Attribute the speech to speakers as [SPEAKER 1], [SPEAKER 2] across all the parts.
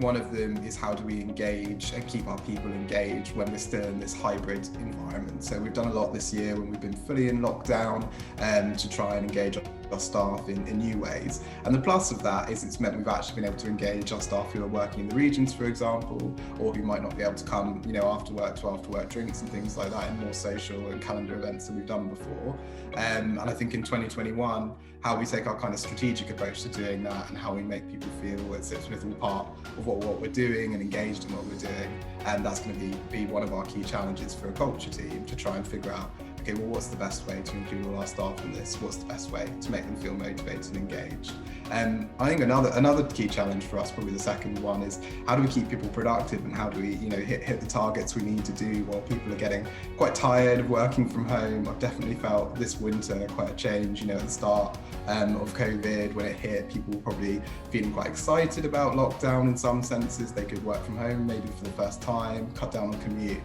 [SPEAKER 1] think one of them is how do we engage and keep our people engaged when we're still in this hybrid environment. So we've done a lot this year when we've been fully in lockdown to try and engage our staff in new ways. And the plus of that is it's meant we've actually been able to engage our staff who are working in the regions, for example, or who might not be able to come, after work to after work drinks and things like that in more social and calendar events than we've done before. And I think in 2021, how we take our kind of strategic approach to doing that and how we make people feel at Sipsmith all part of what we're doing and engaged in what we're doing. And that's going to be one of our key challenges for a culture team, to try and figure out, okay, well, what's the best way to include all our staff in this? What's the best way to make them feel motivated and engaged? I think another key challenge for us, probably the second one, is how do we keep people productive and how do we, hit the targets we need to do while people are getting quite tired of working from home. I've definitely felt this winter quite a change, at the start of COVID, when it hit, people were probably feeling quite excited about lockdown in some senses. They could work from home maybe for the first time, cut down on commute.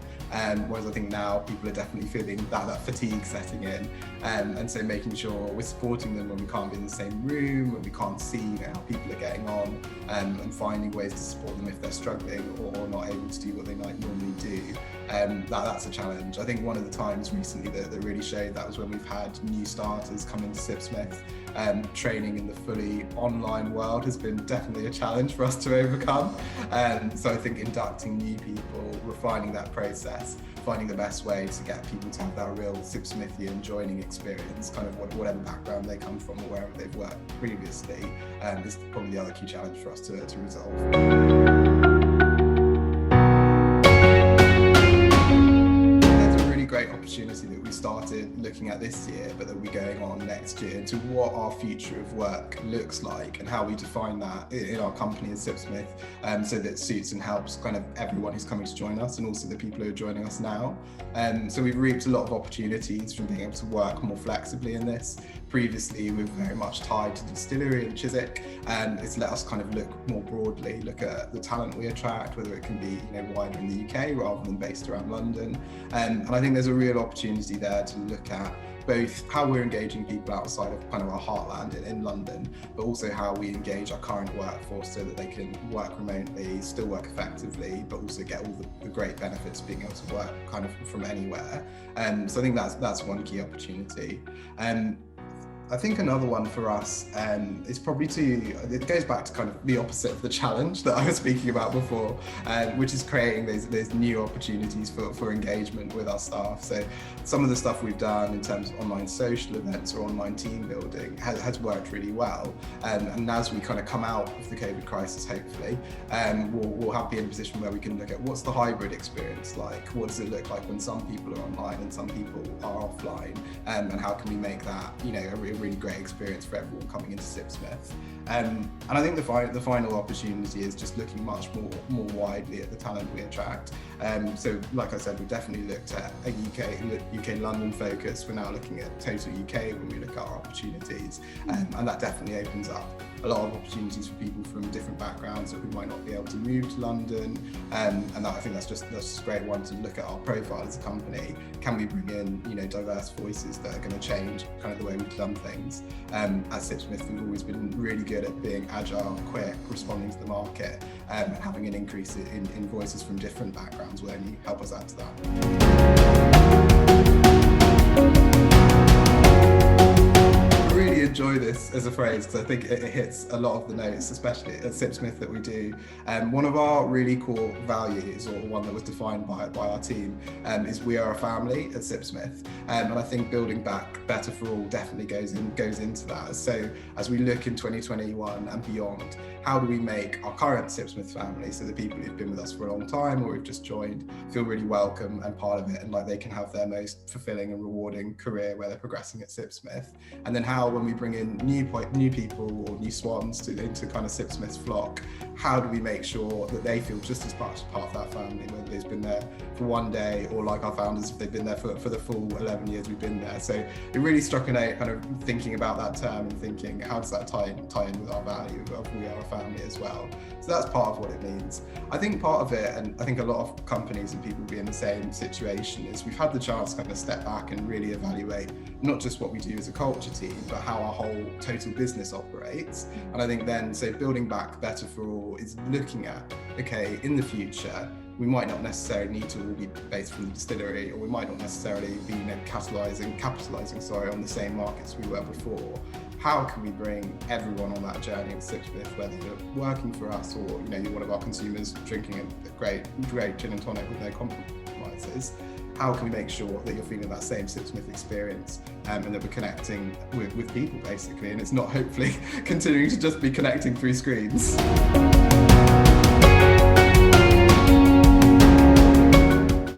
[SPEAKER 1] Whereas I think now people are definitely feeling that fatigue setting in, and so making sure we're supporting them when we can't be in the same room, when we can't see how people are getting on, and finding ways to support them if they're struggling or not able to do what they might normally do. That's a challenge. I think one of the times recently that really showed that was when we've had new starters come into Sipsmith. Training in the fully online world has been definitely a challenge for us to overcome. So I think inducting new people, refining that process, finding the best way to get people to have that real Sipsmithian joining experience, kind of whatever background they come from or wherever they've worked previously, is probably the other key challenge for us to resolve. Great opportunity that we started looking at this year, but that we're going on next year, into what our future of work looks like and how we define that in our company as Sipsmith, so that suits and helps kind of everyone who's coming to join us and also the people who are joining us now. So we've reaped a lot of opportunities from being able to work more flexibly in this. Previously, we were very much tied to the distillery in Chiswick, and it's let us kind of look more broadly, look at the talent we attract, whether it can be wider in the UK rather than based around London. And I think there's a real opportunity there to look at both how we're engaging people outside of kind of our heartland in London, but also how we engage our current workforce so that they can work remotely, still work effectively, but also get all the great benefits of being able to work kind of from anywhere. So I think that's one key opportunity. I think another one for us is probably it goes back to kind of the opposite of the challenge that I was speaking about before, which is creating those new opportunities for engagement with our staff. So some of the stuff we've done in terms of online social events or online team building has worked really well. And as we kind of come out of the COVID crisis, hopefully, we'll have be in a position where we can look at what's the hybrid experience like, what does it look like when some people are online and some people are offline, and how can we make that a really great experience for everyone coming into Sipsmith. And I think the final opportunity is just looking much more widely at the talent we attract. So like I said, we definitely looked at a UK London focus. We're now looking at total UK when we look at our opportunities, and that definitely opens up a lot of opportunities for people from different backgrounds who might not be able to move to London, and I think that's just a great one to look at our profile as a company. Can we bring in diverse voices that are going to change kind of the way we've done things? At Sipsmith, we've always been really good at being agile, quick, responding to the market, and having an increase in voices from different backgrounds. Will only help us add to that. Really enjoy this as a phrase because I think it hits a lot of the notes, especially at Sipsmith, that we do. One of our really core values, or one that was defined by our team, is we are a family at Sipsmith, and I think building back better for all definitely goes into that. So as we look in 2021 and beyond, how do we make our current Sipsmith family, so the people who've been with us for a long time or who've just joined, feel really welcome and part of it, and like they can have their most fulfilling and rewarding career where they're progressing at Sipsmith. And then how, when we bring in new people or new swans into kind of Sipsmith's flock, how do we make sure that they feel just as much part of that family, whether they've been there for one day or like our founders, if they've been there for the full 11 years we've been there. So it really struck a note kind of thinking about that term and thinking, how does that tie in with our value of we are a family as well? So that's part of what it means. I think part of it, and I think a lot of companies and people will be in the same situation, is we've had the chance to kind of step back and really evaluate not just what we do as a culture team, but how our whole total business operates. And I think then, so building back Better for All is looking at, okay, in the future, we might not necessarily need to all be based from the distillery, or we might not necessarily be capitalising on the same markets we were before. How can we bring everyone on that journey with Sipsmith, whether you're working for us or you're one of our consumers drinking a great gin and tonic with no compromises? How can we make sure that you're feeling that same Sipsmith experience, and that we're connecting with people basically, and it's not hopefully continuing to just be connecting through screens.